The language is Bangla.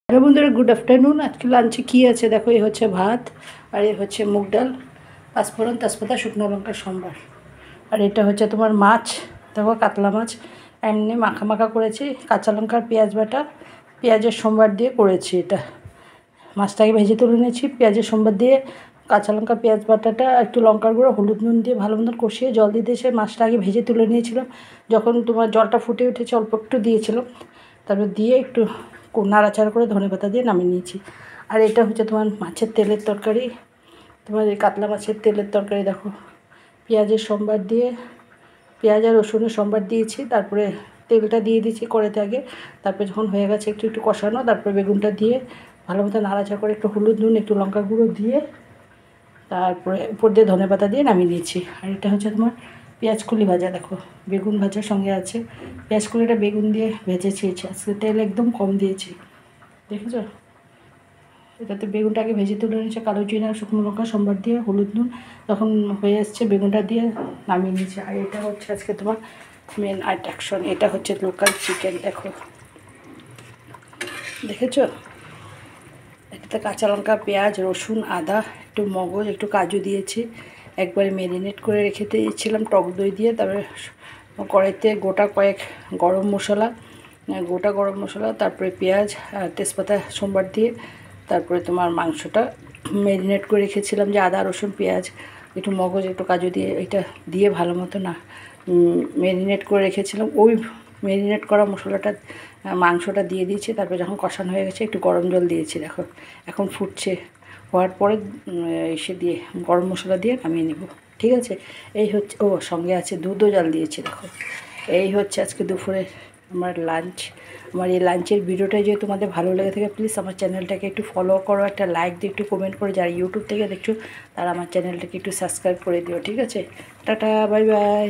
হ্যালো বন্ধুরা, গুড আফটারনুন। আজকে লাঞ্চে কী আছে দেখো। এই হচ্ছে ভাত, আর এই হচ্ছে মুগ ডাল, পাঁচফোড়ন, তেজপাতা, শুকনো লঙ্কার সম্বার। আর এটা হচ্ছে তোমার মাছ, দেখো কাতলা মাছ এমনি মাখা মাখা করেছি, কাঁচা লঙ্কার পেঁয়াজ বাটা, পেঁয়াজের সম্বার দিয়ে করেছি। এটা মাছটাকে ভেজে তুলে নিয়েছি, পেঁয়াজের সম্বার দিয়ে কাঁচা লঙ্কা পেঁয়াজ বাটাটা একটু লঙ্কার গুঁড়ো হলুদ নুন দিয়ে ভালো মতন কষিয়ে জল দিয়ে দিয়েছে। মাছটা আগে ভেজে তুলে নিয়েছিলাম, যখন তোমার জলটা ফুটে উঠেছে অল্প একটু দিয়েছিলাম, তারপর দিয়ে একটু নাড়াচাড়া করে ধনেপাতা দিয়ে নামিয়ে নিয়েছি। আর এটা হচ্ছে তোমার মাছের তেলের তরকারি, তোমার এই কাতলা মাছের তেলের তরকারি। দেখো পেঁয়াজের সম্বার দিয়ে, পেঁয়াজ আর রসুনের সম্বার দিয়েছি, তারপরে তেলটা দিয়ে দিয়েছি কড়াইতে আগে, তারপরে যখন হয়ে গেছে একটু একটু কষানো, তারপরে বেগুনটা দিয়ে ভালো মতো নাড়াচাড়া করে একটু হলুদ নুন একটু লঙ্কা গুঁড়ো দিয়ে তারপরে উপর দিয়ে ধনেপাতা দিয়ে নামিয়ে নিয়েছি। আর এটা হচ্ছে তোমার পেঁয়াজ কুলি ভাজা। দেখো বেগুন ভাজার সঙ্গে আছে পেঁয়াজ কুলিটা, বেগুন দিয়ে ভেজেছি। আজকে তেল একদম কম দিয়েছি, দেখেছো। এটাতে বেগুনটাকে ভেজে তুলে নিয়েছে, কালো জিরা শুকনো লঙ্কা সম্বার দিয়ে হলুদ নুন, যখন হয়ে আসছে বেগুনটা দিয়ে নামিয়ে নিয়েছে। আর এটা হচ্ছে আজকে তোমার মেন অ্যাট্রাকশন, এটা হচ্ছে লোকাল চিকেন। দেখো দেখেছো, এটাতে কাঁচা লঙ্কা পেঁয়াজ রসুন আদা একটু মগজ একটু কাজু দিয়েছি, একবারে ম্যারিনেট করে রেখে দিয়েছিলাম টক দই দিয়ে। তারপরে কড়াইতে গোটা কয়েক গরম মশলা, তারপরে পেঁয়াজ আর তেজপাতা সম্বার দিয়ে, তারপরে তোমার মাংসটা ম্যারিনেট করে রেখেছিলাম, যে আদা রসুন পেঁয়াজ একটু মগজ একটু কাজু দিয়ে এটা দিয়ে ভালো মতো না ম্যারিনেট করে রেখেছিলাম। ওই ম্যারিনেট করা মশলাটা মাংসটা দিয়ে দিয়েছি। তারপরে যখন কষানো হয়ে গেছে একটু গরম জল দিয়েছি। দেখো এখন ফুটছে, হওয়ার পরে এসে দিয়ে গরম মশলা দিয়ে নামিয়ে নেব, ঠিক আছে। এই হচ্ছে, ও সঙ্গে আছে দুধও জাল দিয়েছি। দেখো এই হচ্ছে আজকে দুপুরে আমার লাঞ্চ। আমার এই লাঞ্চের ভিডিওটা যদি তোমাদের ভালো লেগে থাকে প্লিজ আমার চ্যানেলটাকে একটু ফলো করো, একটা লাইক দিয়ে একটু কমেন্ট করে, যারা ইউটিউব থেকে দেখছো তারা আমার চ্যানেলটাকে একটু সাবস্ক্রাইব করে দিও, ঠিক আছে। Tata, bye bye.